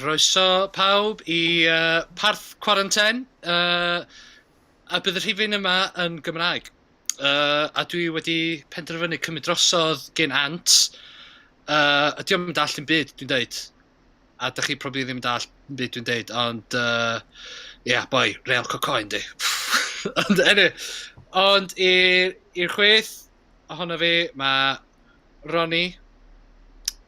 Croeso pawb I parth quartertone a bydd y rhifyn yma yn Gymraeg. A dwi wedi penderfynu cymryd drosodd gen Ant. Ydy o'm yn dall yn byd dwi'n deud. A da chi probably ddim yn dall yn byd dwi'n deud, ond boi, real cocoen di. Ond i'r chwith ohono fi, mae Ronnie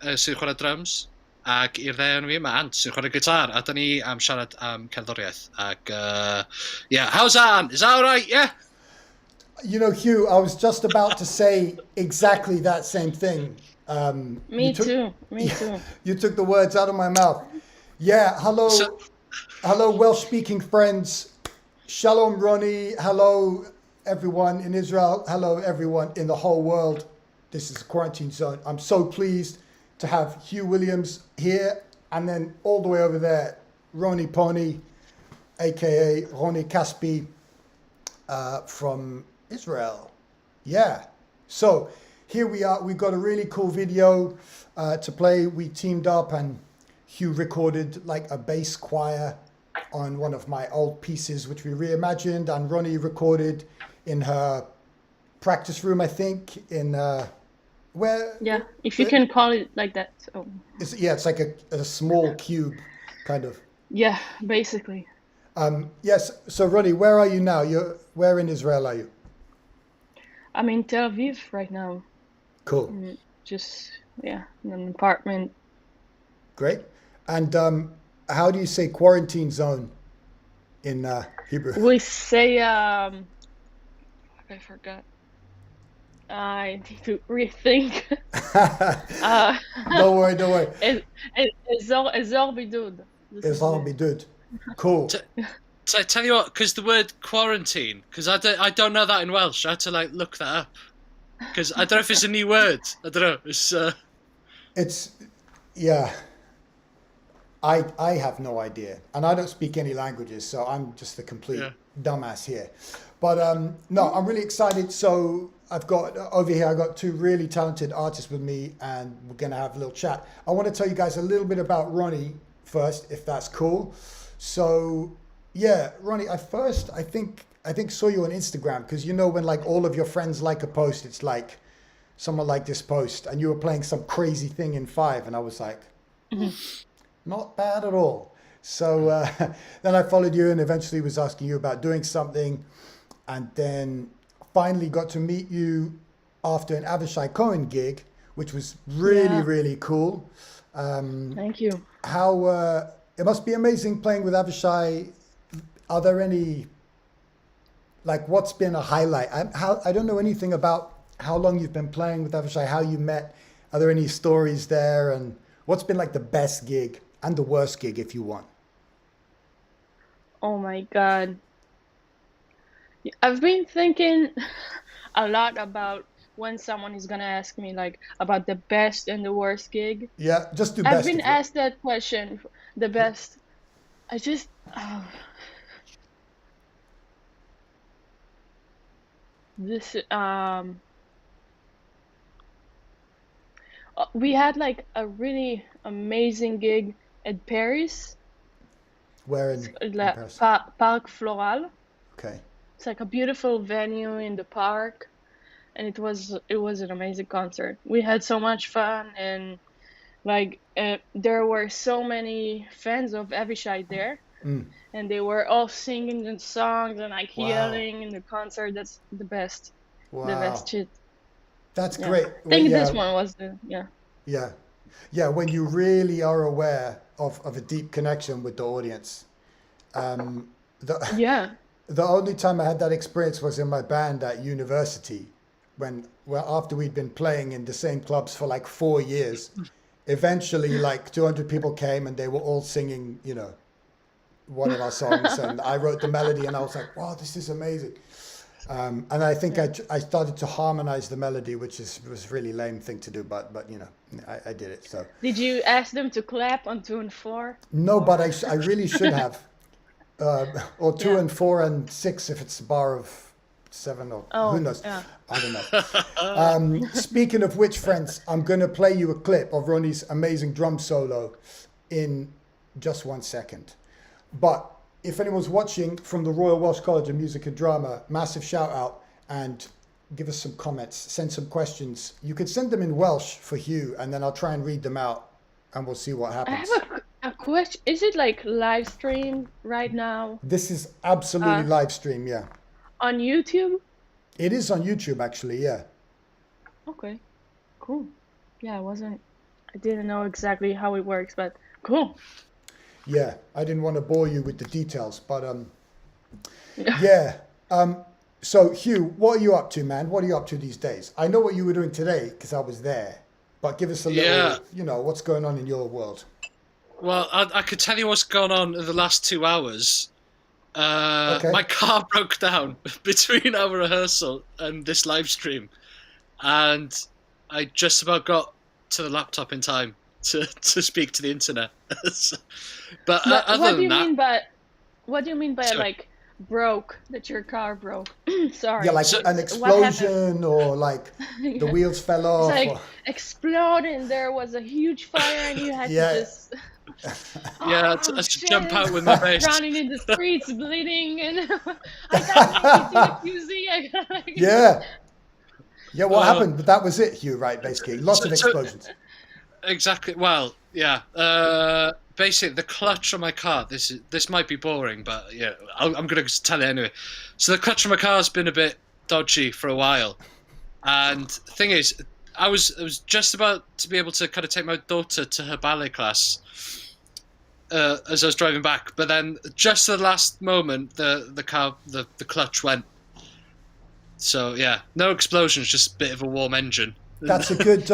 sy'n chwarae drums, ac i'r ddau o'n fi, mae Ant sy'n chwarae gitar, a da ni am siarad am cerddoriaeth. Ac, how's that, Ant? Is that all right, yeah? You know, Huw, I was just about to say exactly that same thing. Me too. You took the words out of my mouth. Yeah, hello, Welsh-speaking friends. Shalom, Ronnie. Hello, everyone in Israel. Hello, everyone in the whole world. This is Quarantine Zone. I'm so pleased to have Huw Williams here, and then all the way over there, Roni Pony, aka Roni Kaspi, from Israel. Yeah. So here we are. We've got a really cool video to play. We teamed up, and Huw recorded like a bass choir on one of my old pieces, which we reimagined, and Ronnie recorded in her practice room, I think, in where? Yeah, if you can call it like that. So. It's like a small cube, kind of. Yeah, basically. Yes. So, Ronnie, where are you now? Where in Israel are you? I'm in Tel Aviv right now. Cool. Just in an apartment. Great. And how do you say quarantine zone in Hebrew? We say I forgot. I need to rethink. Don't worry. Ezor bidud. Ezor bidud. Cool. Tell you what, because the word quarantine, because I don't know that in Welsh. I had to like look that up, because I don't know if it's a new word. I don't know. It's yeah. I have no idea, and I don't speak any languages, so I'm just the complete dumbass here. But no, I'm really excited. So I've got over here, I've got two really talented artists with me, and we're gonna have a little chat. I want to tell you guys a little bit about Ronnie first, if that's cool. So yeah, Ronnie, I think saw you on Instagram, because you know when like all of your friends like a post, it's like someone liked this post, and you were playing some crazy thing in 5, and I was like, not bad at all. So then I followed you and eventually was asking you about doing something, and then finally got to meet you after an Avishai Cohen gig, which was really cool. Thank you. How it must be amazing playing with Avishai. Are there any, like, what's been a highlight? I don't know anything about how long you've been playing with Avishai, how you met. Are there any stories there? And what's been like the best gig and the worst gig, if you want? Oh my God. I've been thinking a lot about when someone is gonna ask me like about the best and the worst gig. Yeah, just do best. I've been asked that question. The best. I just. This we had like a really amazing gig at Paris. Where in Paris? Parc Floral. Okay. It's like a beautiful venue in the park, and it was an amazing concert. We had so much fun, and like there were so many fans of Avishai there, and they were all singing the songs and like yelling in the concert. That's the best. Wow. The best shit. That's great. I think this one was the Yeah, when you really are aware of a deep connection with the audience. The only time I had that experience was in my band at university, after we'd been playing in the same clubs for like 4 years, eventually like 200 people came and they were all singing, you know, one of our songs, and I wrote the melody, and I was like, wow, this is amazing. And I think I started to harmonize the melody, which was a really lame thing to do, but you know, I did it. So did you ask them to clap on 2 and 4? No, but I really should have. Or 2 and 4 and 6 if it's a bar of 7 or who knows. Yeah. I don't know. Speaking of which, friends, I'm going to play you a clip of Ronnie's amazing drum solo in just 1 second. But if anyone's watching from the Royal Welsh College of Music and Drama, massive shout out, and give us some comments, send some questions. You could send them in Welsh for Huw, and then I'll try and read them out, and we'll see what I happens. have a question. Is it like live stream right now This is absolutely live stream, yeah. on YouTube? It is on YouTube, actually, yeah. Okay, cool. Yeah, I didn't know exactly how it works, but cool. Yeah, I didn't want to bore you with the details, but yeah. So Huw, what are you up to, man? What are you up to these days? I know what you were doing today because I was there, but give us a little, what's going on in your world? Well, I could tell you what's gone on in the last 2 hours. My car broke down between our rehearsal and this live stream, and I just about got to the laptop in time to speak to the internet. But other than that, what do you mean by like broke? That your car broke? Sorry. Yeah, like an explosion or like the wheels fell off. It's like exploding. There was a huge fire, and you had to just. Yeah, to jump out with my bass. Running in the streets, bleeding, and I got to QZ. Yeah, what happened? But that was it, Huw, right, basically. Lots of explosions. Exactly. Well, yeah. Basically, the clutch on my car, this might be boring, but yeah, I'm going to tell it anyway. So the clutch on my car has been a bit dodgy for a while. And the thing is, I was just about to be able to kind of take my daughter to her ballet class as I was driving back, but then just at the last moment, the clutch went. So yeah, no explosions, just a bit of a warm engine. That's a good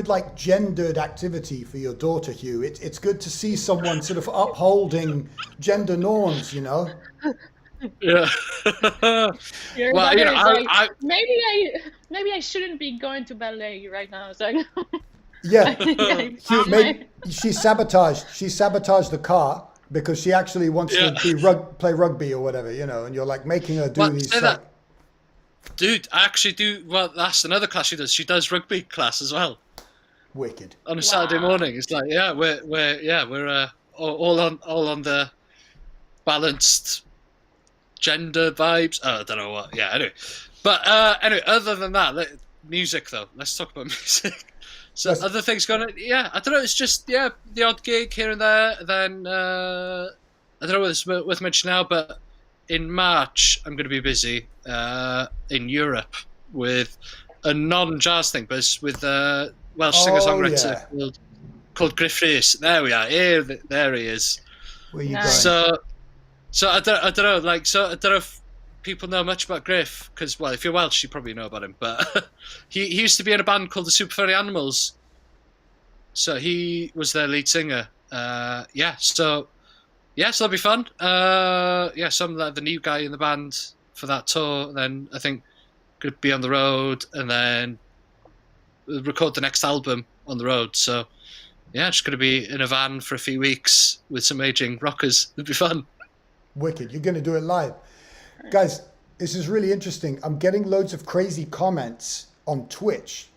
like gendered activity for your daughter, Huw. It's good to see someone sort of upholding gender norms, you know. Yeah. Your well, you know, maybe I shouldn't be going to ballet right now. So yeah, she sabotaged the car because she actually wants to play rugby or whatever, you know. And you're like making her do these. Dude, I actually do. Well, that's another class she does. She does rugby class as well. Wicked. On a Saturday morning, it's like we're all on the balanced gender vibes. Oh, I don't know what. Yeah, anyway. But anyway, other than that, music though. Let's talk about music. So other things going on. Yeah, I don't know. It's just the odd gig here and there. Then I don't know whether it's worth mentioning now, but in March I'm going to be busy in Europe with a non-jazz thing, but it's with Welsh singer-songwriter called Gruff Rhys. There we are. There he is. Where you Nice. going? So I don't know. Like, so I don't know if people know much about Gruff, because, well, if you're Welsh, you probably know about him. But he used to be in a band called the Super Furry Animals. So he was their lead singer. So that'll be fun. So I'm the new guy in the band for that tour. Then I think could be on the road and then record the next album on the road. So yeah, just going to be in a van for a few weeks with some aging rockers. It'd be fun. Wicked. You're going to do it live. Guys, this is really interesting. I'm getting loads of crazy comments on Twitch.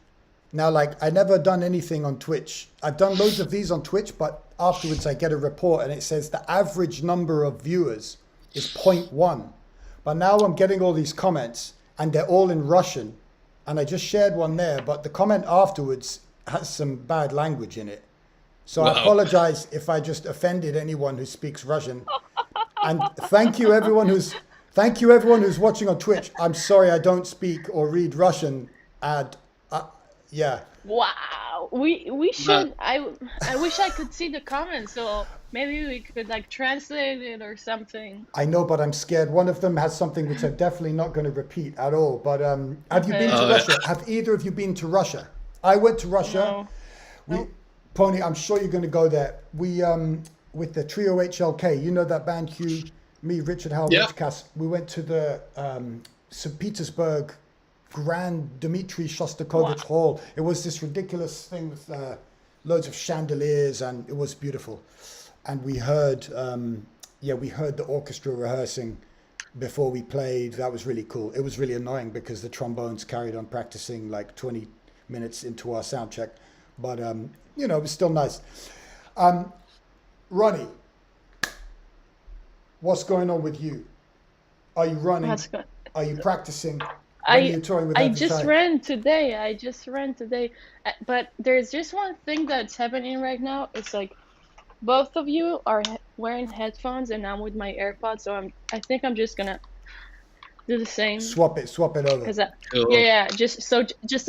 Now, like, I never done anything on Twitch. I've done loads of these on Twitch, but afterwards I get a report and it says the average number of viewers is 0.1. But now I'm getting all these comments and they're all in Russian. And I just shared one there, but the comment afterwards has some bad language in it. So I apologize if I just offended anyone who speaks Russian. And thank you everyone who's watching on Twitch. I'm sorry I don't speak or read Russian. Yeah. Wow. We should. I wish I could see the comments, so maybe we could like translate it or something. I know, but I'm scared. One of them has something which I'm definitely not going to repeat at all. But have you been to Russia? Have either of you been to Russia? I went to Russia. No. Pony, I'm sure you're going to go there. We with the trio HLK, you know that band, Huw, me, Richard Howell, Rich Cass. We went to the St. Petersburg Grand Dmitry Shostakovich Hall. It was this ridiculous thing with loads of chandeliers, and it was beautiful. And we heard the orchestra rehearsing before we played. That was really cool. It was really annoying because the trombones carried on practicing like 20 minutes into our sound check. But, it was still nice. Ronnie, what's going on with you? Are you running? That's good. Are you practicing? When are you touring with I Avishai? just ran today. But there's just one thing that's happening right now. It's like both of you are wearing headphones, and I'm with my AirPods. So I think I'm just gonna do the same. Swap it over. Cause Cool. yeah. Just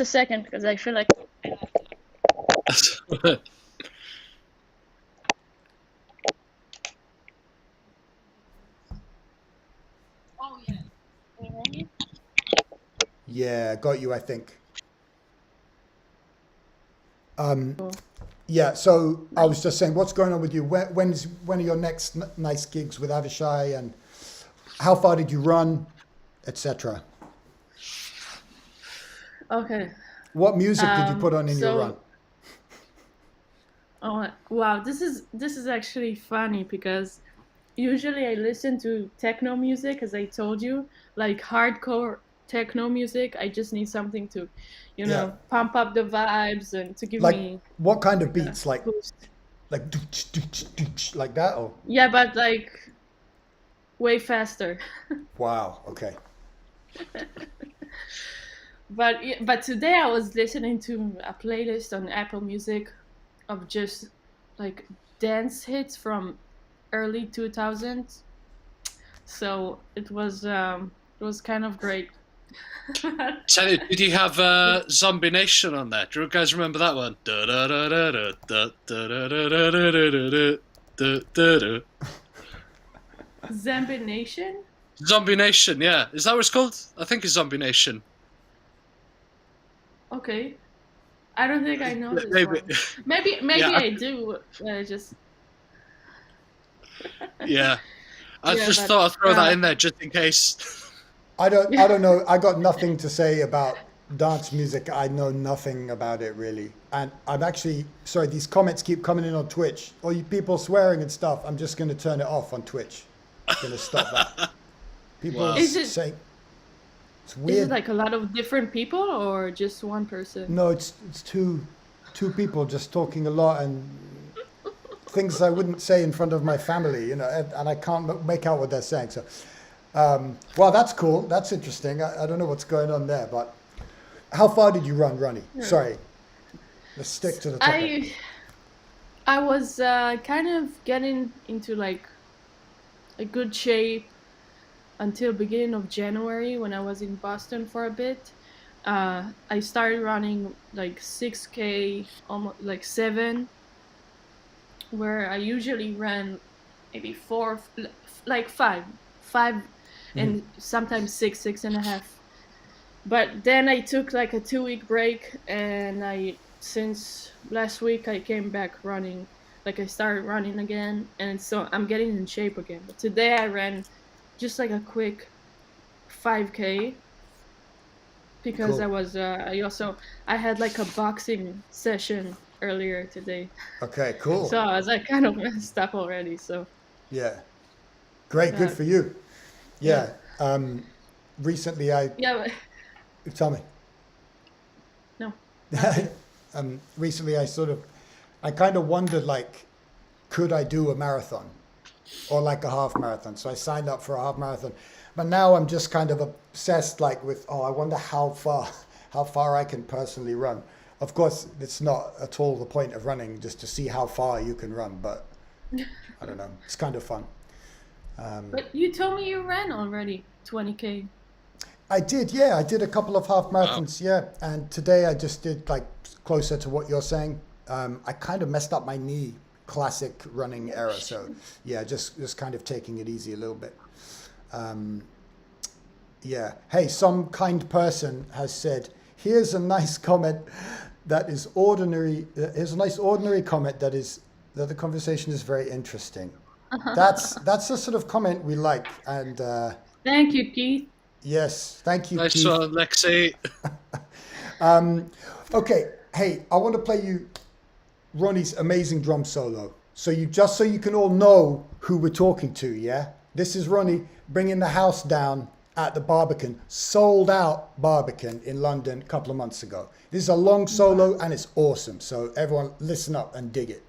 a second, because I feel like. Oh yeah. You ready? Yeah, got you, I think. Yeah, so I was just saying, what's going on with you? When are your next nice gigs with Avishai, and how far did you run, etc.? Okay. What music did you put on in your run? Oh wow, this is actually funny, because usually I listen to techno music, as I told you, like hardcore techno music. I just need something to, pump up the vibes and to give me what kind of beats, like boost. like dooch, dooch, dooch, like that, or Yeah, but like way faster. wow, okay. But today I was listening to a playlist on Apple Music of just like dance hits from early 2000s. So it was kind of great. Tell did you have Zombie Nation on there? Do you guys remember that one? Zombie Nation? Zombie Nation, yeah. Is that what it's called? I think it's Zombie Nation. Okay. I don't think I know this Maybe. one. Maybe Yeah. I do. Just Yeah. I Yeah, just but, thought I'd throw that in there just in case. I don't know. I got nothing to say about dance music. I know nothing about it really. And I'm actually sorry, these comments keep coming in on Twitch. All you people swearing and stuff, I'm just gonna turn it off on Twitch. I'm gonna stop that. People Wow. say it's weird. is it like a lot of different people or just one person? No, it's two people just talking a lot and things I wouldn't say in front of my family, and I can't make out what they're saying. So, well, that's cool. That's interesting. I don't know what's going on there, but how far did you run, Ronnie? Sorry, let's stick to the topic. I was kind of getting into like a good shape until beginning of January, when I was in Boston for a bit. I started running like 6K, almost like 7, where I usually ran maybe 4, like 5, and sometimes 6.5. But then I took like a 2-week break, and since last week I came back running. Like I started running again, and so I'm getting in shape again. But today I ran just like a quick 5K, because Cool. I had like a boxing session earlier today. Okay, cool. So I was like kind of messed up already. So Yeah, great, good for you. Yeah. Recently yeah, tell me. no. Recently I kind of wondered, like, could I do a marathon or like a half marathon? So I signed up for a half marathon, but now I'm just kind of obsessed, like, with, I wonder how far I can personally run. Of course, it's not at all the point of running, just to see how far you can run, but I don't know, it's kind of fun. But you told me you ran already 20K. I did, yeah. I did a couple of half marathons, yeah. And today I just did like closer to what you're saying. I kind of messed up my knee, classic running error. So yeah, just kind of taking it easy a little bit. Yeah. Hey, some kind person has said, here's a nice comment that is ordinary. Here's a nice ordinary comment that the conversation is very interesting. That's the sort of comment we like. And Thank you, Keith. yes, thank you, Nice Keith. one, Lexi. Okay, hey, I want to play you Ronnie's amazing drum solo. So you can all know who we're talking to, yeah? This is Ronnie bringing the house down at the Barbican, sold out Barbican in London a couple of months ago. This is a long solo and it's awesome. So everyone listen up and dig it.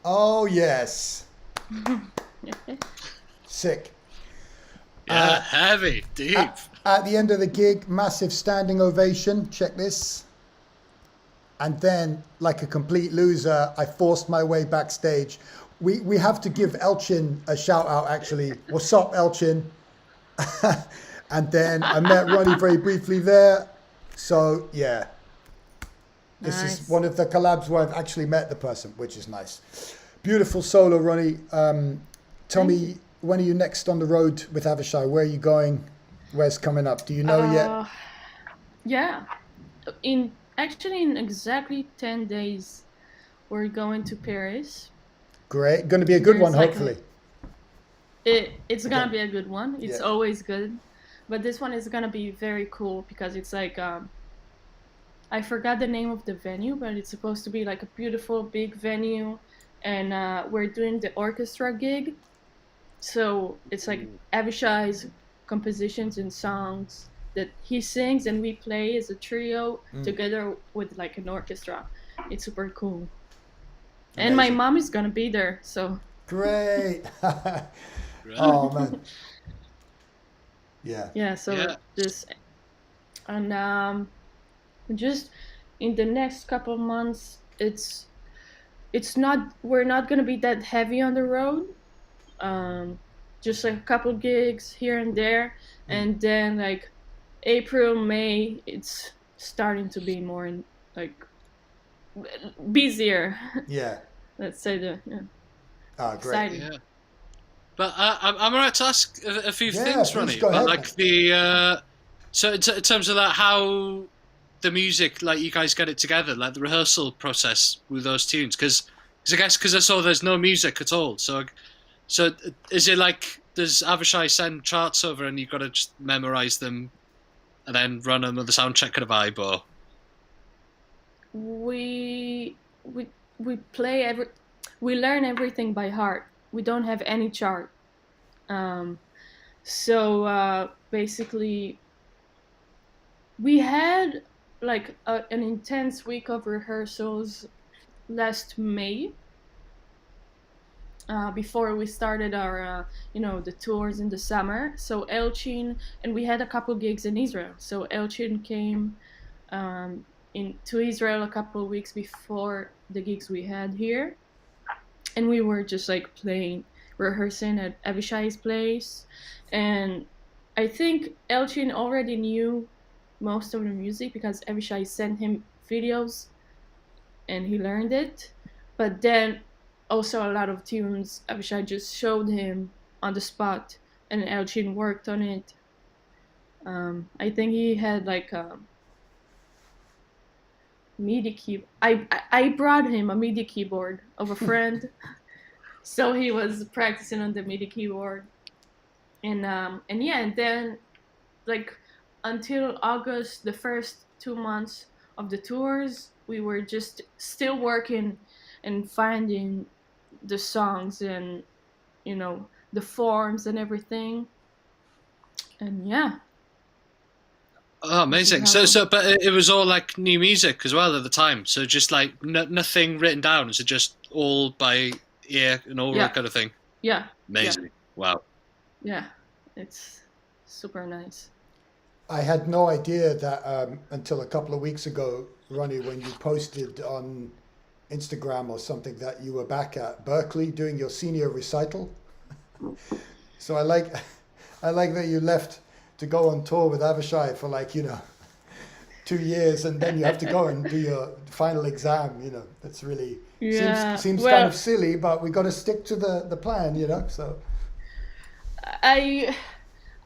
Oh, yes. Sick. Yeah, heavy, deep. At the end of the gig, massive standing ovation. Check this. And then, like a complete loser, I forced my way backstage. We have to give Elchin a shout out, actually. What's up, Elchin? And then I met Ronnie very briefly there. So, yeah. This is one of the collabs where I've actually met the person, which is nice. Beautiful solo, Ronnie. Tell me, when are you next on the road with Avishai? Where are you going? Where's coming up? Do you know yet? Yeah. Actually, in exactly 10 days, we're going to Paris. Great. Going to be a good one, hopefully. It's going to be a good one. It's always good. But this one is going to be very cool because it's like, I forgot the name of the venue, but it's supposed to be like a beautiful big venue. And we're doing the orchestra gig. So it's like Avishai's compositions and songs that he sings and we play as a trio together with like an orchestra. It's super cool. Amazing. And my mom is gonna be there, so great. Oh man. Yeah, so this and just in the next couple of months we're not gonna be that heavy on the road. Just like a couple gigs here and there, and then like April, May, it's starting to be more like busier. Yeah. Let's say that. Yeah. Oh, great. Exciting. Yeah. But I'm right to ask a few things, Ronnie. Go ahead, like so in terms of that, how the music, like you guys get it together, like the rehearsal process with those tunes, because I guess I saw there's no music at all, so is it like, does Avishai send charts over and you've got to just memorize them and then run them with the sound check and a vibe, or? We learn everything by heart. We don't have any chart. So basically, we had like an intense week of rehearsals last May. Before we started our, the tours in the summer. So Elchin, and we had a couple gigs in Israel. So Elchin came to Israel a couple of weeks before the gigs we had here. And we were just like rehearsing at Avishai's place. And I think Elchin already knew most of the music because Avishai sent him videos and he learned it. But then also a lot of tunes Avishai just showed him on the spot and Elchin worked on it. I think he had like a MIDI keyboard. I brought him a MIDI keyboard of a friend. So he was practicing on the MIDI keyboard. And then like until August, the first 2 months of the tours, we were just still working and finding the songs and the forms and everything. And oh, amazing. But it was all like new music as well at the time, so just like nothing written down, so just all by ear and all that kind of thing. Amazing. Wow. It's super nice. I had no idea that until a couple of weeks ago, Ronnie, when you posted on Instagram or something that you were back at Berkeley doing your senior recital. So I like that you left to go on tour with Avishai for 2 years, and then you have to go and do your final exam. That's really seems kind of silly, but we got to stick to the plan. So I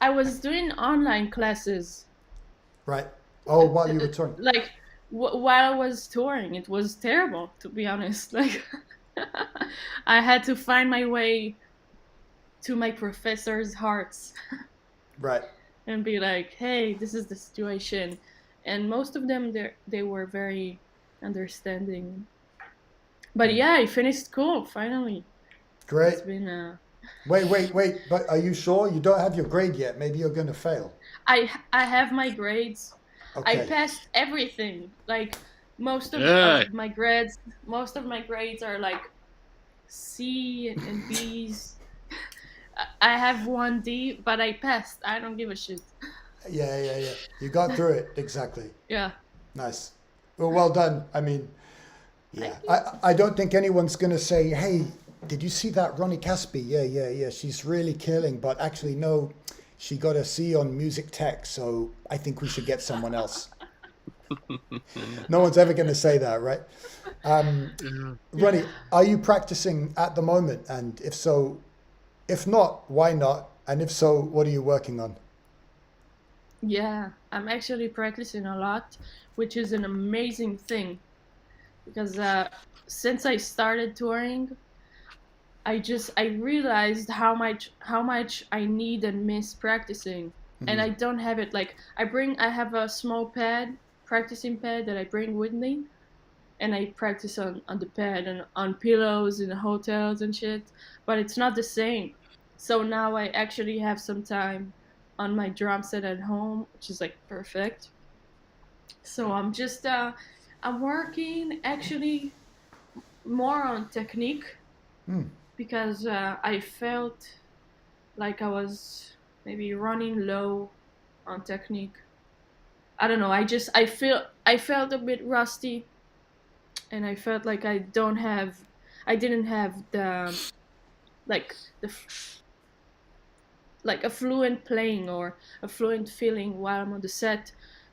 was doing online classes. Right. Oh, while you were touring. While I was touring, it was terrible, to be honest. I had to find my way to my professors' hearts. Right. And be like, hey, this is the situation. And most of them, they were very understanding. But I finished school, finally. Great. It's been Wait. But are you sure? You don't have your grade yet. Maybe you're going to fail. I have my grades. Okay. I passed everything. Most of my grades are C and B's. I have 1D, but I passed. I don't give a shit. Yeah. You got through it, exactly. Yeah. Nice. Well done. I mean, yeah. Thank you. I don't think anyone's going to say, hey, did you see that Roni Kaspi? Yeah. She's really killing. But actually, no, she got a C on music tech. So I think we should get someone else. No one's ever going to say that, right? Ronnie, are you practicing at the moment? And if so, if not, why not? And if so, what are you working on? Yeah, I'm actually practicing a lot, which is an amazing thing because since I started touring, I realized how much I need and miss practicing, and I don't have it. Like I have a small practicing pad that I bring with me, and I practice on the pad and on pillows in the hotels and shit, but it's not the same. So now I actually have some time on my drum set at home, which is like perfect. So I'm working actually more on technique because I felt like I was maybe running low on technique. I don't know. I felt a bit rusty, and I felt like I didn't have the like the like a fluent playing or a fluent feeling while I'm on the set,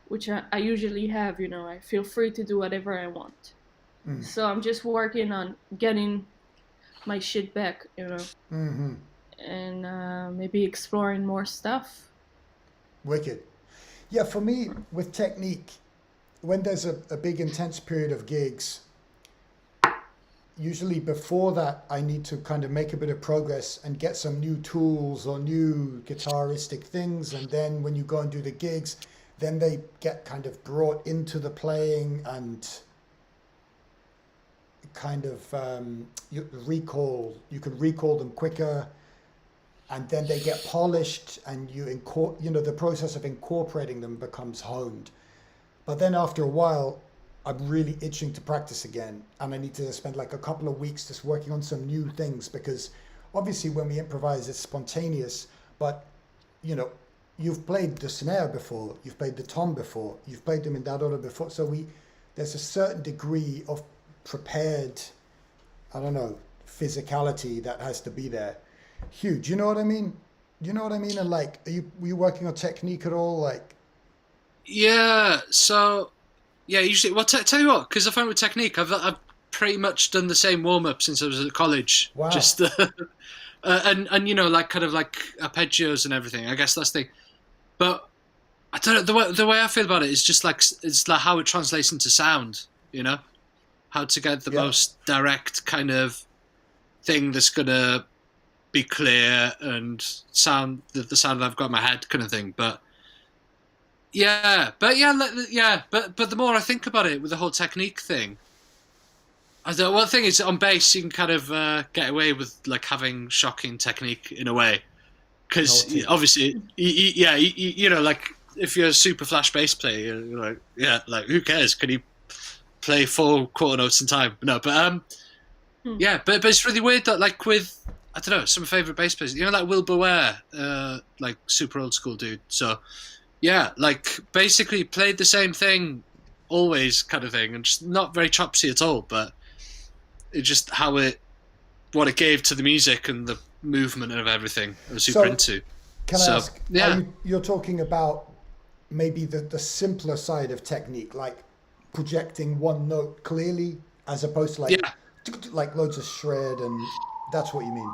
which I usually have. I feel free to do whatever I want. So I'm just working on getting my shit back, and maybe exploring more stuff. Wicked. Yeah, for me, with technique, when there's a big intense period of gigs, usually before that, I need to kind of make a bit of progress and get some new tools or new guitaristic things. And then when you go and do the gigs, then they get kind of brought into the playing and kind of you can recall them quicker, and then they get polished, and the process of incorporating them becomes honed. But then after a while, I'm really itching to practice again, and I need to spend like a couple of weeks just working on some new things, because obviously when we improvise, it's spontaneous, but you've played the snare before, you've played the tom before, you've played them in that order before, so there's a certain degree of prepared, I don't know, physicality that has to be there. Huge. Do you know what I mean? And like, were you working on technique at all? Like, yeah. So, yeah. Usually, well, tell you what, because I found with technique, I've pretty much done the same warm up since I was at college. wow. Just and like kind of like arpeggios and everything. I guess that's the thing. But I don't know, the way I feel about it is just like it's like how it translates into sound. How to get the most direct kind of thing that's gonna be clear and sound the sound that I've got in my head, kind of thing. But but the more I think about it with the whole technique thing, I don't know. One thing is on bass you can kind of get away with like having shocking technique in a way, because obviously like if you're a super flash bass player, you're like who cares? Can you play 4 quarter notes in time? No, but but it's really weird that like with, I don't know, some favourite bass players, like Will Beware, like super old school dude. So yeah, like basically played the same thing always, kind of thing, and just not very chopsy at all, but it just what it gave to the music and the movement of everything I was super into. Can I ask, you're talking about maybe the simpler side of technique, like projecting one note clearly as opposed to like loads of shred, and that's what you mean?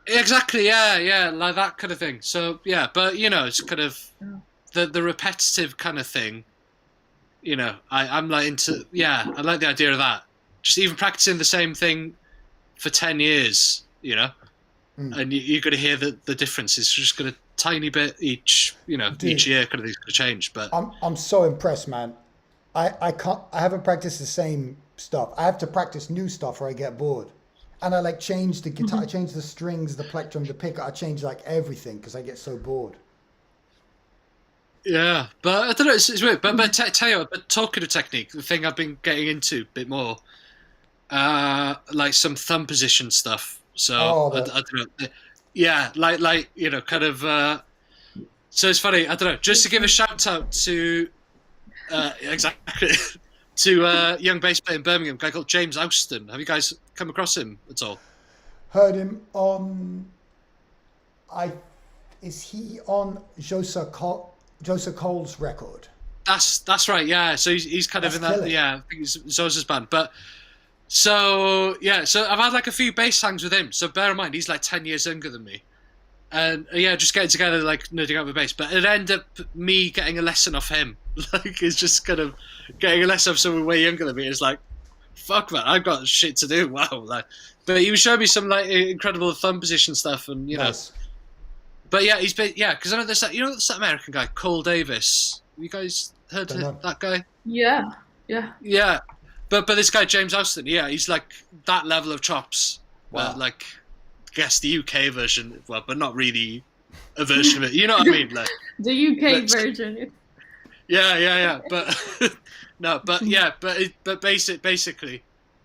Exactly, yeah, like that kind of thing. So yeah, but it's kind of the repetitive kind of thing. I'm like into, I like the idea of that. Just even practicing the same thing for 10 years, and you're going to hear the difference. It's just going to tiny bit each, Dude, each year kind of things going to change. But I'm so impressed, man. I haven't practiced the same stuff. I have to practice new stuff or I get bored. And I like change the guitar, I change the strings, the plectrum, the pick. I change like everything because I get so bored. Yeah, but I don't know, it's weird. But tell you what, but talking of technique, the thing I've been getting into a bit more like some thumb position stuff. So Oh, I don't know. Yeah, like you know, kind of. So it's funny. I don't know. Just to give a shout out to exactly to young bass player in Birmingham, a guy called James Austin. Have you guys come across him at all? heard him on. Is he on Joseph Cole's record? That's right. Yeah. So he's kind of in that. Killer. Yeah, I think it's Zosa's band. But so yeah, so I've had like a few bass hangs with him. So bear in mind, he's like 10 years younger than me. And yeah, just getting together, like nerding out with bass. But it ended up me getting a lesson off him. Like, it's just kind of getting a lesson off someone way younger than me. It's like, fuck, man, I've got shit to do. Wow. Like, but he was showing me some like incredible thumb position stuff, and you know. Nice. But yeah, he's been because I know there's that there's that American guy Cole Davis. You guys heard of that guy? Yeah. Yeah. But this guy James Austin, yeah, he's like that level of chops. Wow. Like, I guess the UK version, well, but not really a version of it. You know what I mean? Like The UK version. Yeah. But no, but yeah, but basically,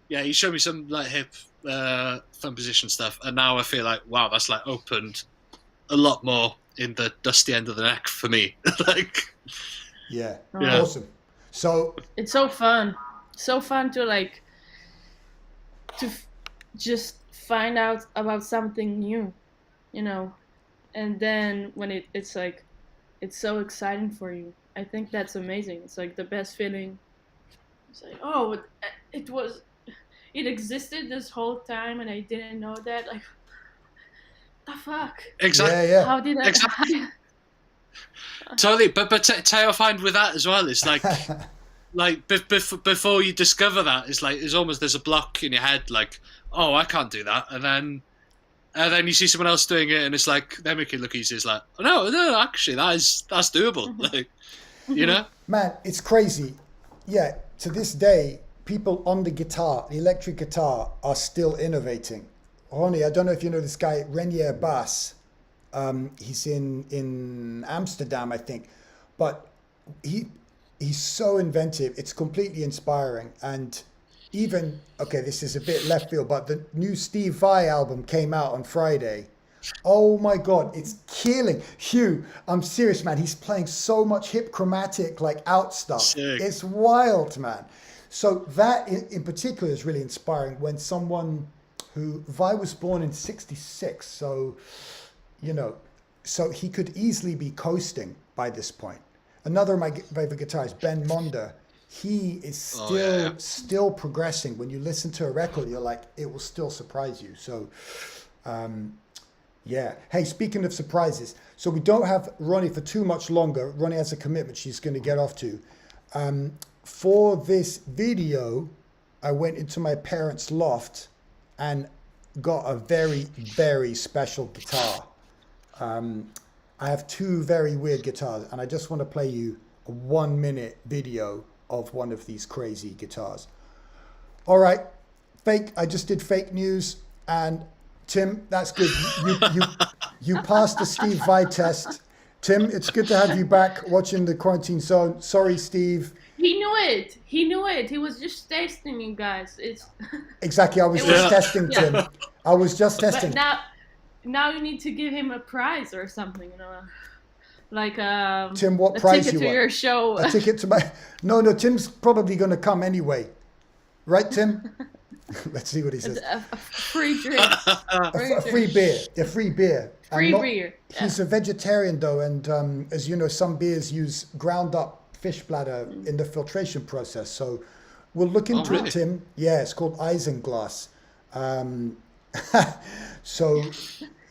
yeah, he showed me some like hip thumb position stuff, and now I feel like wow, that's like opened a lot more in the dusty end of the neck for me. Like, Yeah. Yeah. Awesome. So It's so fun. So fun to like just find out about something new, you know. And then when it's like it's so exciting for you. I think that's amazing. It's like the best feeling. It's like, oh, it existed this whole time and I didn't know that. Like, the fuck? exactly. yeah. How did I? Exactly. Totally, but tell I find with that as well, it's like before you discover that, it's like there's a block in your head, like, oh, I can't do that, and then you see someone else doing it, and it's like they make it look easy. It's like, oh, no, actually, that's doable. Like, you know, Man, it's crazy. Yeah, to this day, people on the guitar, the electric guitar, are still innovating. Ronnie, I don't know if you know this guy, Renier Bass. He's in Amsterdam, I think. But he's so inventive. It's completely inspiring. And even, okay, this is a bit left field, but the new Steve Vai album came out on Friday. Oh my God, it's killing. Huw, I'm serious, man. He's playing so much hip chromatic, like out stuff. Sick. It's wild, man. So that in particular is really inspiring when someone who, Vai was born in 66. So, you know, so he could easily be coasting by this point. Another of my favorite guitarists, Ben Monder, he is still progressing. When you listen to a record, you're like, it will still surprise you. So, yeah. Hey, speaking of surprises, so we don't have Ronnie for too much longer. Ronnie has a commitment she's going to get off to. For this video, I went into my parents' loft and got a very, very special guitar. I have two very weird guitars, and I just want to play you a 1-minute video of one of these crazy guitars. All right, I just did fake news, and Tim, that's good. You passed the Steve Vai test. Tim, it's good to have you back watching the Quarantine Zone. Sorry, Steve. He knew it. He was just testing you guys. It's exactly. I was just testing, Tim. I was just testing. But now you need to give him a prize or something, you know, like Tim, what prize ticket you to want? your show. A ticket to my? No. Tim's probably going to come anyway, right, Tim? Let's see what he says. A free drink. A free beer. A free beer. Free beer. He's a vegetarian though, and as you know, some beers use ground up fish bladder in the filtration process. So we'll look into it, Tim. Yeah, it's called isinglass. So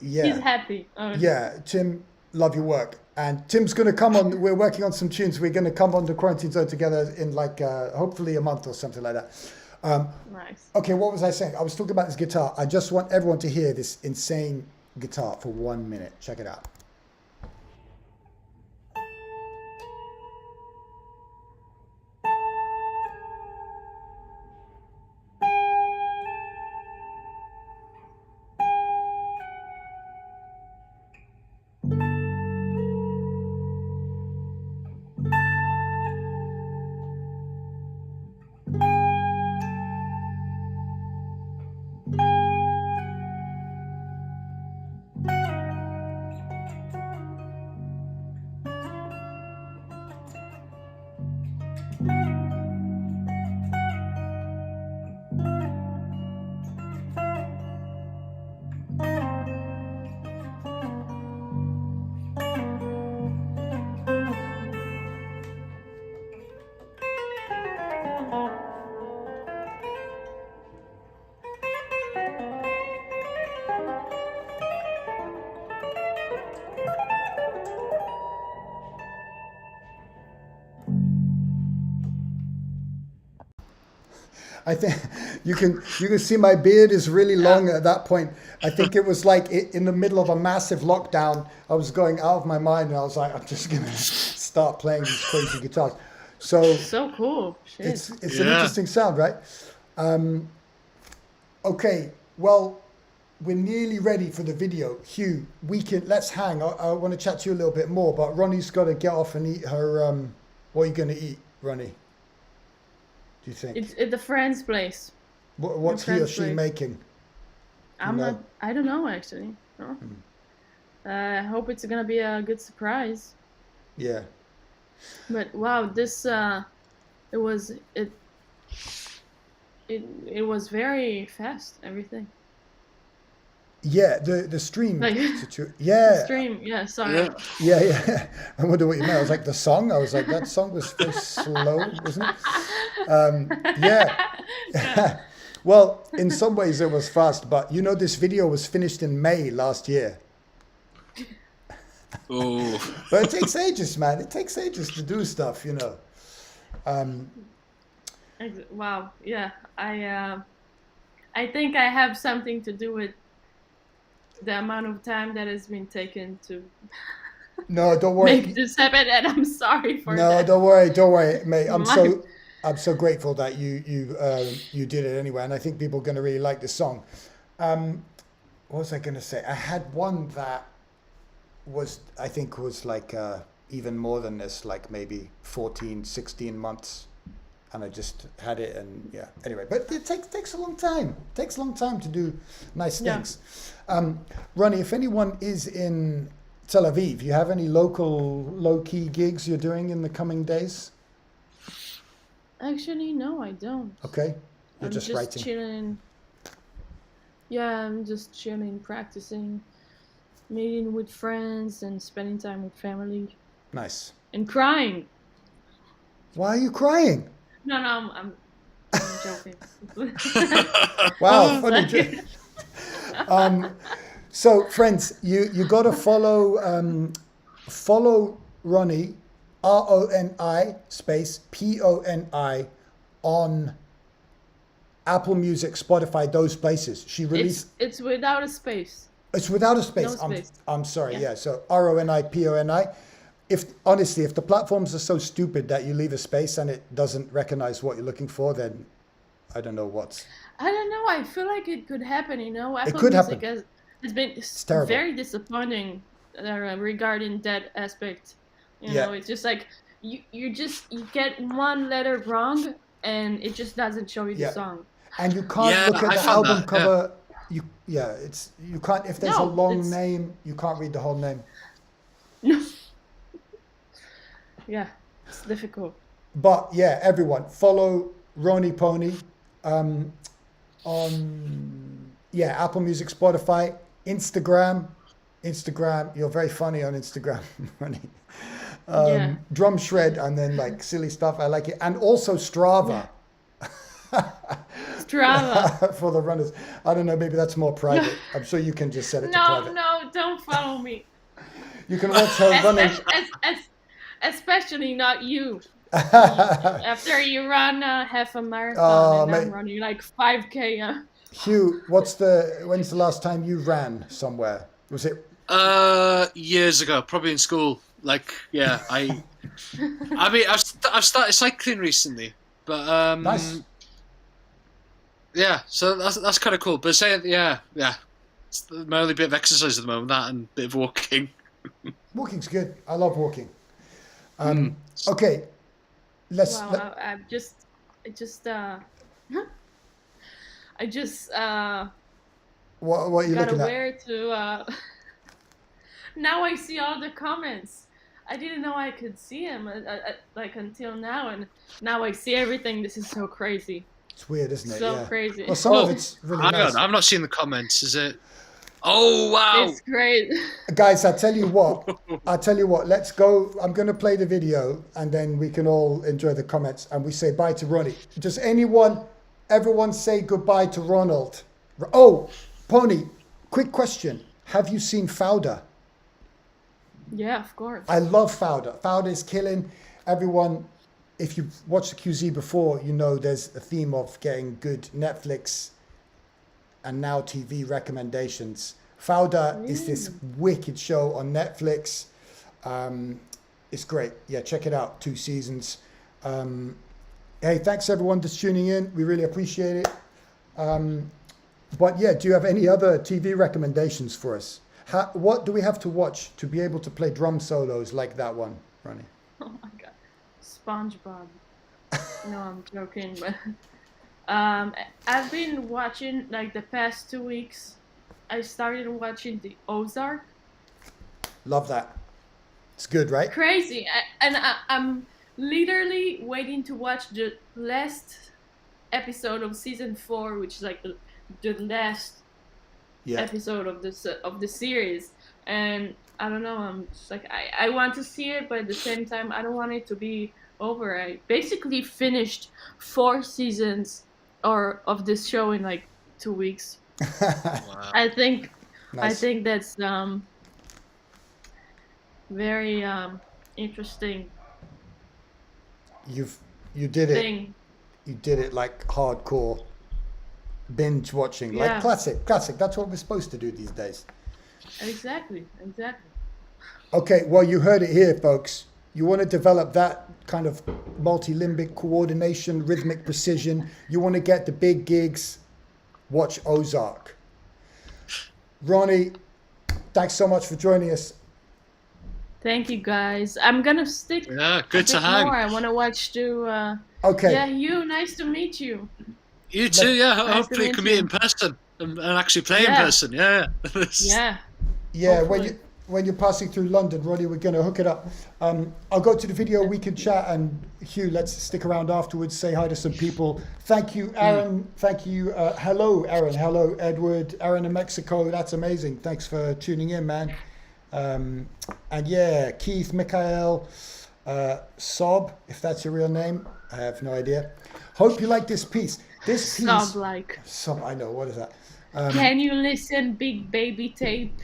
yeah. He's happy. Oh. Yeah, Tim, love your work. And Tim's going to come on. We're working on some tunes. We're going to come on the Quarantine Zone together in like hopefully a month or something like that. Nice. Okay, what was I saying? I was talking about this guitar. I just want everyone to hear this insane guitar for 1 minute. Check it out. I think you can see my beard is really long at that point. I think it was like in the middle of a massive lockdown. I was going out of my mind, and I was like, I'm just gonna start playing these crazy guitars. So cool. Shit. It's an interesting sound, right? Okay, well, we're nearly ready for the video. Huw, let's hang. I want to chat to you a little bit more, but Ronnie's got to get off and eat her. What are you going to eat, Ronnie? Do you think? It's at the friend's place. What's he or she making? I don't know actually. No. I hope it's gonna be a good surprise. Yeah. But wow, this it was very fast, everything. Yeah, the stream. Like, yeah. The stream, yeah, sorry. Yeah. I wonder what you meant. I was like, the song? I was like, that song was very slow, wasn't it? Yeah. Well, in some ways it was fast, but you know, this video was finished in May last year. Oh. But it takes ages, man. It takes ages to do stuff, you know. Wow, yeah. I think I have something to do with the amount of time that has been taken to No, don't worry. make this happen, and I'm sorry for No, that. don't worry, mate. I'm so grateful that you did it anyway, and I think people are going to really like this song. What was I going to say? I had one that I think was like even more than this, like maybe 14, 16 months, and I just had it, and yeah. Anyway, but it takes a long time. It takes a long time to do nice things. Ronnie, if anyone is in Tel Aviv, you have any local low-key gigs you're doing in the coming days? Actually, no, I don't. Okay, you're I'm just writing. Chilling. Yeah, I'm just chilling, practicing, meeting with friends, and spending time with family. Nice. And crying. Why are you crying? No, I'm joking. Wow, funny joke. So friends, you got to follow Ronnie, RONI space PONI on Apple Music, Spotify, those places. She released. It's without a space. It's without a space. No space. I'm sorry. Yeah. So RONI PONI. If the platforms are so stupid that you leave a space and it doesn't recognize what you're looking for, then I don't know what's. I don't know. I feel like it could happen. You know, Apple could Music happen. has been terrible. very disappointing regarding that aspect. You know, it's just like you get one letter wrong and it just doesn't show you the song. And you can't look at the album cover. You can't, if there's a long name, you can't read the whole name. No. Yeah, it's difficult. But yeah, everyone follow Roni Pony on Apple Music, Spotify, Instagram. You're very funny on Instagram, Ronnie. Drum shred and then like silly stuff. I like it. And also Strava. Strava. For the runners. I don't know, maybe that's more private. I'm sure you can just set it to private. No, don't follow me. You can watch her running. Especially not you. After you run half a marathon and I'm running like 5K. Huw, when's the last time you ran somewhere? Was it? Years ago, probably in school. Like, yeah, I mean, I've started cycling recently, but nice. Yeah, so that's kind of cool. But it's my only bit of exercise at the moment. That and a bit of walking. Walking's good. I love walking. Okay, I just what are you looking at? Where to now I see all the comments. I didn't know I could see them like until now, and now I see everything. This is so crazy. It's weird, isn't it? So crazy. Well, some of it's really nice. I'm not seeing the comments. Is it? Oh wow! It's great. Guys, I tell you what. Let's go. I'm going to play the video, and then we can all enjoy the comments, and we say bye to Ronnie. Does everyone say goodbye to Ronald? Oh, Pony. Quick question: have you seen Fauda? Yeah, of course. I love Fauda. Fauda is killing. Everyone, if you've watched the QZ before, you know there's a theme of getting good Netflix and now TV recommendations. Fauda is this wicked show on Netflix. It's great. Yeah, check it out. 2 seasons. Hey, thanks everyone that's tuning in. We really appreciate it. But yeah, do you have any other TV recommendations for us? What do we have to watch to be able to play drum solos like that one, Ronnie? Oh my god, SpongeBob. No, I'm joking, but I've been watching like the past 2 weeks. I started watching the Ozark. Love that. It's good, right? Crazy, I'm literally waiting to watch the last episode of season 4, which is like the last episode of the series. And I don't know, I'm just like I want to see it, but at the same time I don't want it to be over. I basically finished 4 seasons of this show in like 2 weeks. Wow. I think Nice. I think that's very interesting You did it. thing. You did it like hardcore binge watching, like Yeah. classic. That's what we're supposed to do these days. Exactly. Okay, well, you heard it here, folks. You want to develop that kind of multi-limbic coordination, rhythmic precision. You want to get the big gigs. Watch Ozark. Ronnie, thanks so much for joining us. Thank you guys. I'm gonna stick. Yeah, good a to bit hang. more. I want to watch too. Okay. Yeah, you. Nice to meet you. You too, yeah. Nice to Hopefully, meet can meet you. in person and actually play in Yeah. person. Yeah. Yeah. Yeah, Hopefully. when you're passing through London, Ronnie, we're going to hook it up. I'll go to the video, we can chat, and Huw, let's stick around afterwards, say hi to some people. Thank you, Aaron. Thank you. Hello, Aaron. Hello, Edward. Aaron in Mexico. That's amazing. Thanks for tuning in, man. And yeah, Keith, Mikhail, Sob, if that's your real name. I have no idea. Hope you like this piece. This piece. Sob like. Sob, I know. What is that? Can you listen, Big Baby Tape?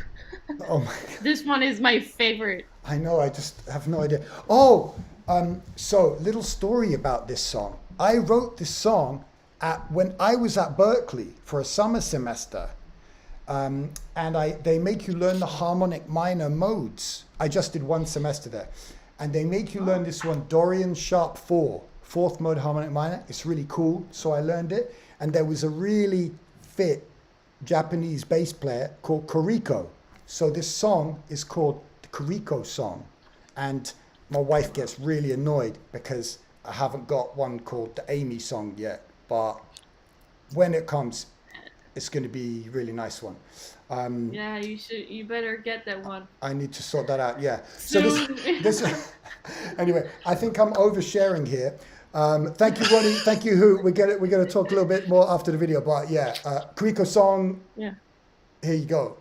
Oh my. This one is my favorite. I know, I just have no idea. Oh, so little story about this song. I wrote this song when I was at Berkeley for a summer semester. And they make you learn the harmonic minor modes. I just did 1 semester there. And they make you learn this one, Dorian Sharp 4, 4th mode harmonic minor. It's really cool, so I learned it. And there was a really fit Japanese bass player called Koriko. So this song is called the Koriko song. And my wife gets really annoyed because I haven't got one called the Amy song yet. But when it comes, it's going to be a really nice one. Yeah, you better get that one. I need to sort that out, yeah. So Soon. this anyway, I think I'm oversharing here. Thank you, Ronnie. Thank you, Huw. We're going to talk a little bit more after the video. But yeah, Koriko song, Yeah. here you go.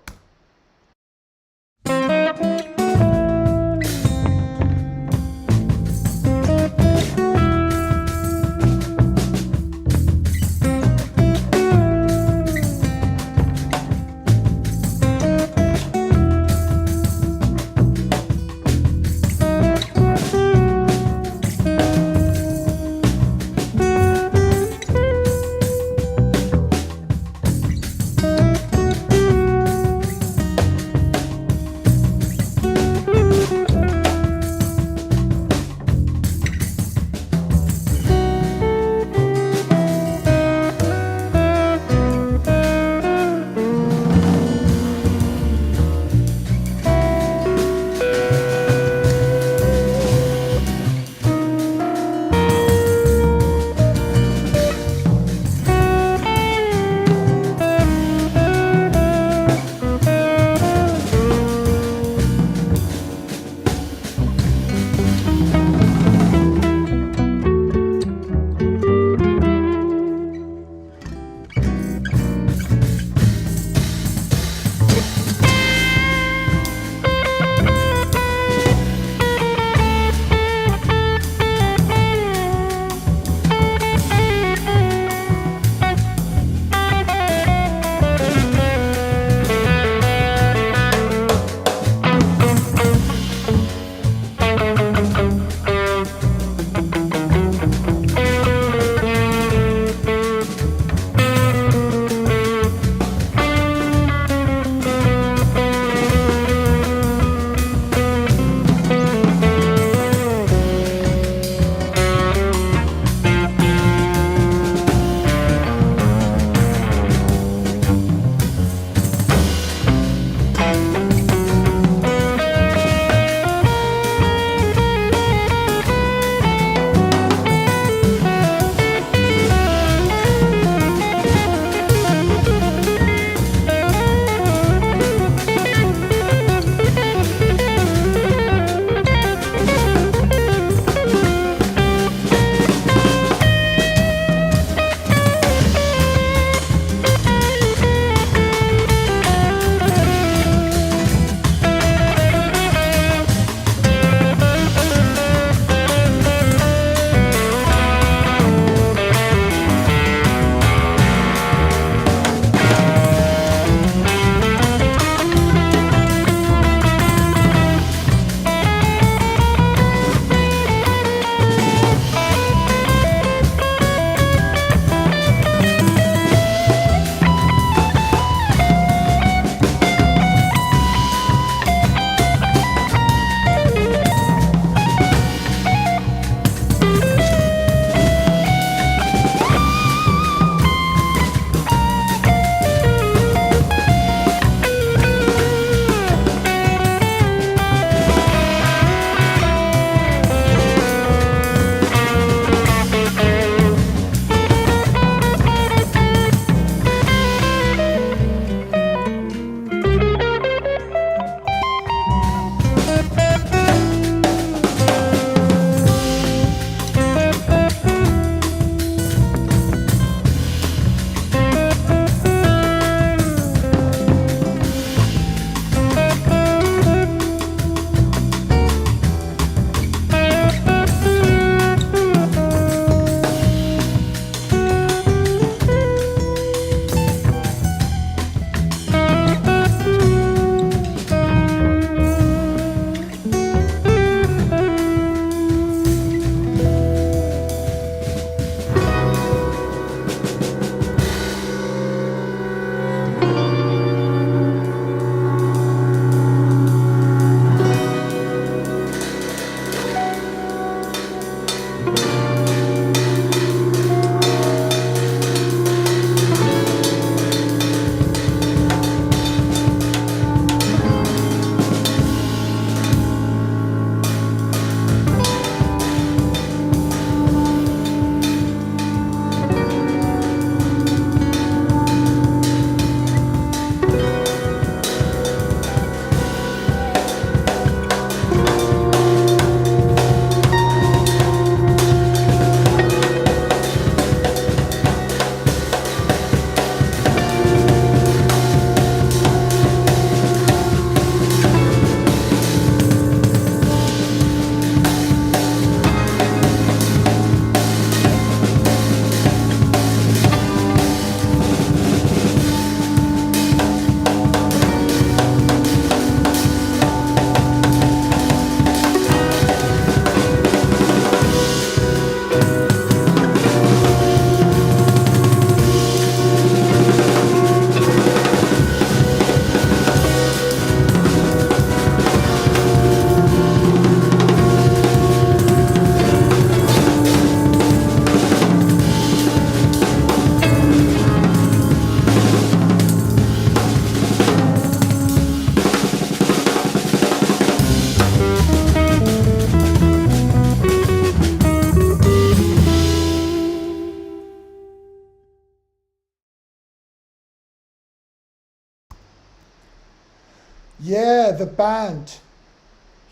Yeah, the band.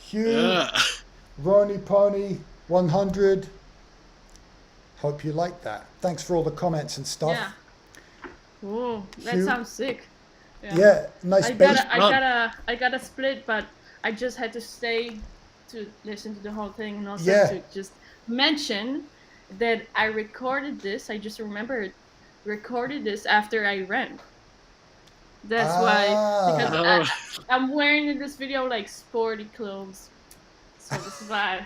Huw, Yeah. Roni Pony, 100. Hope you like that. Thanks for all the comments and stuff. Yeah. Whoa, that Huw. sounds sick. Yeah, nice bass. I gotta split, but I just had to stay to listen to the whole thing, and also Yeah. to just mention that I recorded this. I just remembered recorded this after I ran. That's why, because Oh. I'm wearing in this video like sporty clothes. So this is why.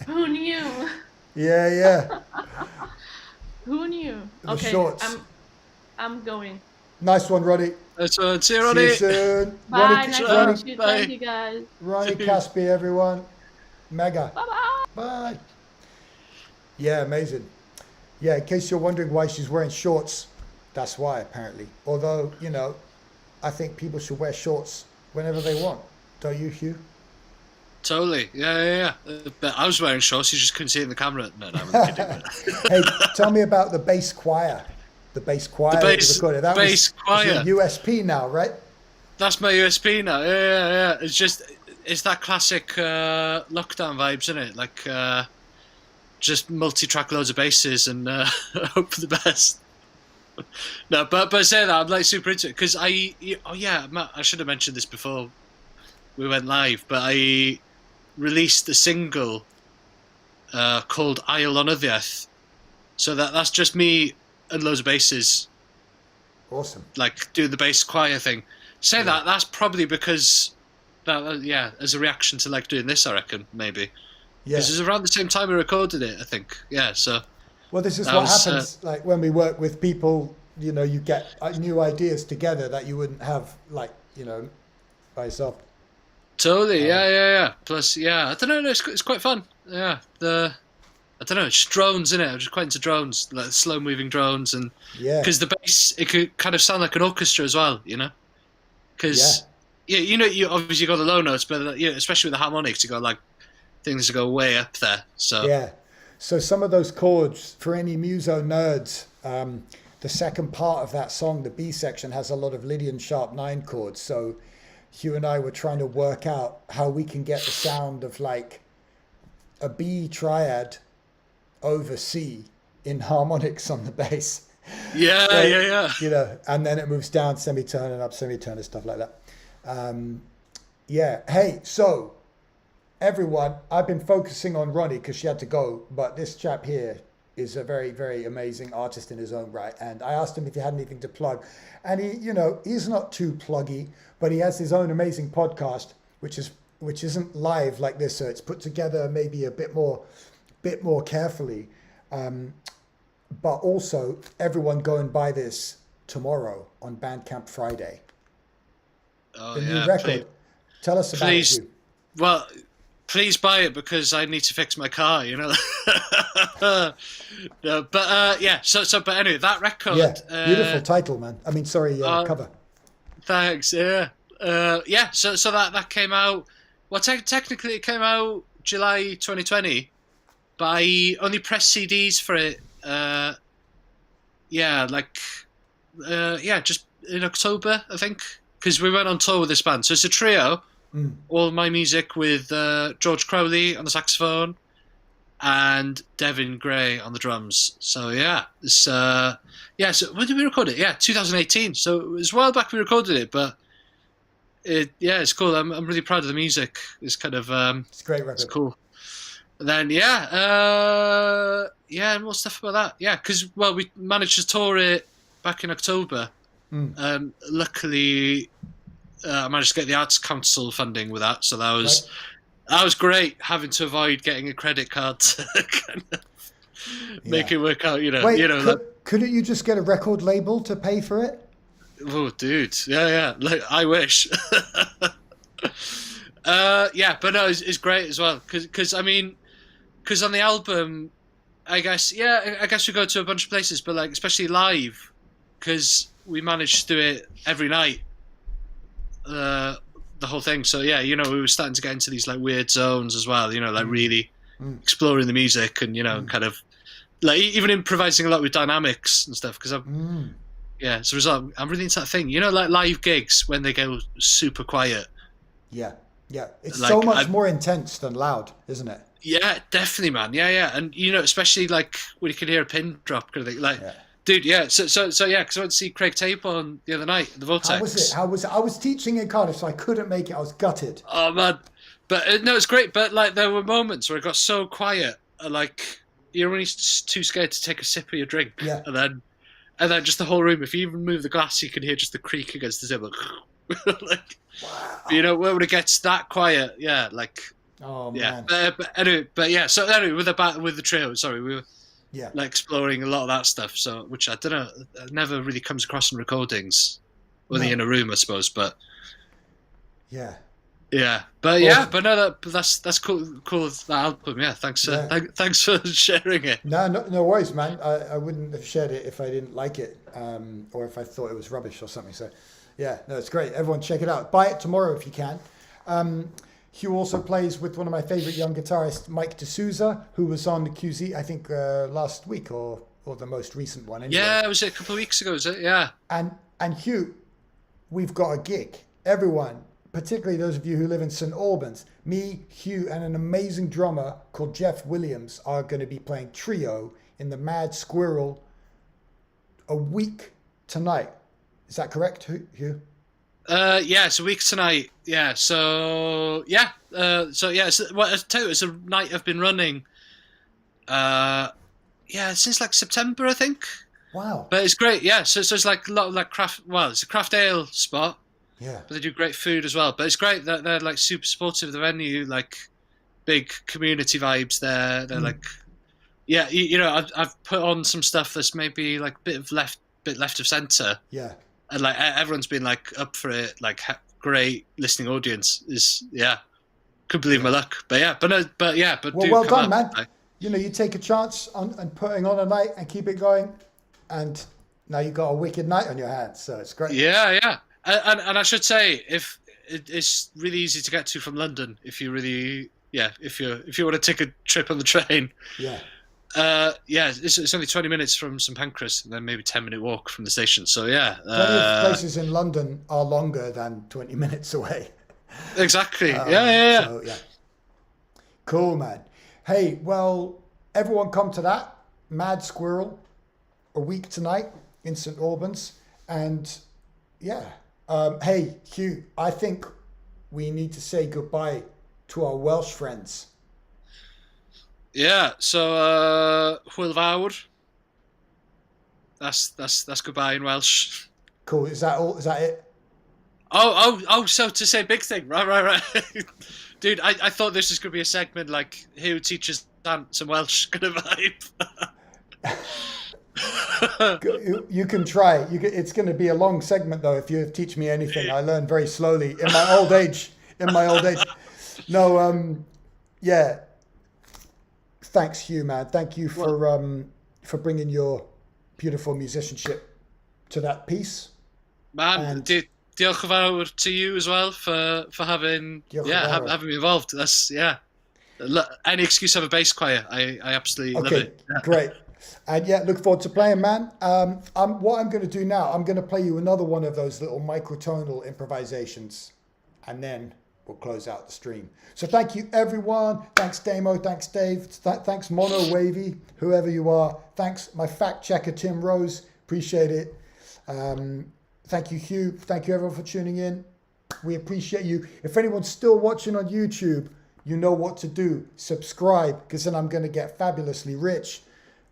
Who knew? Yeah. Who knew? The Okay, shorts. I'm going. Nice one, Roddy. That's one. See you, See you Ronnie. soon. Bye. Ronnie, Nice to Ronnie, meet you. Bye. Thank you, guys. Roni Kaspi, everyone. Mega. Bye bye. Bye. Yeah, amazing. Yeah, in case you're wondering why she's wearing shorts, that's why, apparently. Although, you know, I think people should wear shorts whenever they want. Don't you, Huw? Totally. Yeah. But I was wearing shorts. You just couldn't see it in the camera. No, I'm kidding. Hey, tell me about the bass choir. The bass choir. The bass- recorded. That bass choir. That's your USP now, right? That's my USP now. Yeah. It's that classic lockdown vibes, isn't it? Like just multi-track loads of basses and hope for the best. No, but say that I'm like super into it because I should have mentioned this before we went live, but I released a single called Isle on Earth. So that's just me and loads of basses, Awesome. like doing the bass choir thing. Say that's probably because that as a reaction to like doing this, I reckon maybe. Yeah. This is around the same time we recorded it, I think. Yeah, so Well, this is that what was, happens. Like when we work with people, you know, you get new ideas together that you wouldn't have, like, you know, by yourself. totally, yeah. Plus, I don't know, it's quite fun. Yeah, I don't know, it's just drones, innit? I'm just quite into drones, like slow moving drones, and Yeah. because the bass, it could kind of sound like an orchestra as well, you know? Because you know, you obviously got the low notes, but especially with the harmonics, you got like things that go way up there. So Yeah. So some of those chords, for any muso nerds, the second part of that song, the B section, has a lot of Lydian sharp 9 chords. So Huw and I were trying to work out how we can get the sound of like a B triad over C in harmonics on the bass. yeah. You know, and then it moves down semitone and up semitone and stuff like that. Hey, so everyone, I've been focusing on Ronnie because she had to go, but this chap here is a very, very amazing artist in his own right. And I asked him if he had anything to plug, and he, you know, he's not too pluggy, but he has his own amazing podcast, which isn't live like this, so it's put together maybe a bit more carefully. But also, everyone go and buy this tomorrow on Bandcamp Friday. Oh, The yeah, new record. please. Tell us about Please. it. Huw. Well, please buy it because I need to fix my car, you know. No, but but anyway, that record. Yeah, beautiful title, man. I mean, sorry, cover. Thanks. Yeah. So that came out. Well, technically it came out July 2020, but I only pressed CDs for it. Just in October, I think, because we went on tour with this band. So it's a trio. All my music with George Crowley on the saxophone and Devin Gray on the drums. So it's so when did we record it? 2018. So it was a while back we recorded it, but it's cool. I'm really proud of the music. It's kind of It's a great record. it's cool. And then and more stuff about that. Yeah, because we managed to tour it back in October. Luckily, I managed to get the Arts Council funding with that, so that was great. Having to avoid getting a credit card to kind of make it work out. Wait, couldn't you just get a record label to pay for it? Oh, dude, yeah. Like, I wish. But no, it's great as well because on the album, I guess we go to a bunch of places, but like especially live, because we managed to do it every night, the whole thing. So we were starting to get into these like weird zones as well, like really exploring the music and kind of like even improvising a lot with dynamics and stuff, because Yeah, as a result, I'm really into that thing. You know, like live gigs when they go super quiet. Yeah, yeah. It's so Like, much more intense than loud, isn't it? yeah, definitely, man. Yeah, yeah, and you know, especially like when you can hear a pin drop kind of thing. Like, Yeah. dude, yeah. So yeah, because I went to see Craig Tape on the other night, at the How was it? Vortex. How was it? I was teaching in Cardiff, so I couldn't make it. I was gutted. Oh man, but no, it's great. But like, there were moments where it got so quiet, like you're really too scared to take a sip of your drink, Yeah. and then just the whole room. If you even move the glass, you can hear just the creak against the table. Like, Wow. you know, when it gets that quiet, yeah, like, Oh yeah. man. But anyway, but yeah. So anyway, with the trio, sorry, we were Yeah. like exploring a lot of that stuff. So, which I don't know, it never really comes across in recordings, only No. in a room, I suppose. But Yeah. yeah, but yeah, Awesome. but no, that's cool. Cool that album. Yeah, thanks. Yeah. Thanks for sharing it. No worries, man. I wouldn't have shared it if I didn't like it, or if I thought it was rubbish or something. So, yeah, no, it's great. Everyone, check it out. Buy it tomorrow if you can. Huw also plays with one of my favorite young guitarists, Mike D'Souza, who was on the QZ, I think, last week or the most recent one. Anyway. Yeah, was it a couple of weeks ago? Was it? Yeah. And Huw, we've got a gig. Everyone, particularly those of you who live in St. Albans, me, Huw, and an amazing drummer called Jeff Williams are going to be playing trio in the Mad Squirrel a week tonight. Is that correct, Huw? Yeah, it's a week tonight. Yeah, so yeah, well, I tell you, it's a night I've been running. Yeah, since like September, I think. Wow. But it's great. Yeah, so it's like a lot of like craft. Well, it's a craft ale spot, Yeah. but they do great food as well. But it's great that they're like super supportive of the venue, like big community vibes there. They're like, yeah, you know, I've put on some stuff that's maybe like bit left of center. Yeah. And like everyone's been like up for it, like great listening audience is couldn't believe my luck. But yeah, but Well, do well come done, up, man. You know, you take a chance on putting on a night and keep it going, and now you've got a wicked night on your hands. So it's great. Yeah. And I should say, if it's really easy to get to from London, if you really if you want to take a trip on the train. Yeah. It's only 20 minutes from St Pancras, and then maybe 10-minute walk from the station. So yeah, Plenty of places in London are longer than 20 minutes away. exactly. Yeah. So, yeah. Cool, man. Hey, well, everyone come to that Mad Squirrel a week tonight in St Albans. And yeah, hey, Huw, I think we need to say goodbye to our Welsh friends. Yeah, so Huw V Williams. That's goodbye in Welsh. Cool. Is that all? Is that it? Oh, so to say big thing. Right. Dude, I thought this was going to be a segment like who teaches some Welsh kind of vibe. You can try. It's going to be a long segment though. If you teach me anything, I learn very slowly in my old age. No, yeah. Thanks, Huw, man. Thank you for bringing your beautiful musicianship to that piece. Man, diolch yn fawr to you as well for having having me involved. That's any excuse to have a bass choir. I absolutely love it. Okay, great. And yeah, look forward to playing, man. What I'm going to do now, I'm going to play you another one of those little microtonal improvisations, and then we'll close out the stream. So thank you, everyone. Thanks, Damo. Thanks, Dave. Thanks, Mono Wavy, whoever you are. Thanks, my fact checker, Tim Rose. Appreciate it. Thank you, Huw. Thank you, everyone, for tuning in. We appreciate you. If anyone's still watching on YouTube, you know what to do. Subscribe, because then I'm going to get fabulously rich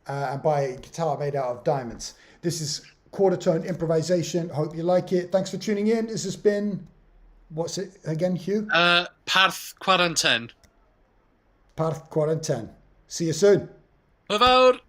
and buy a guitar made out of diamonds. This is quartertone improvisation. Hope you like it. Thanks for tuning in. This has been... What's it again, Huw? Parth Quarantine. Parth Quarantine. See you soon. Hyfawr.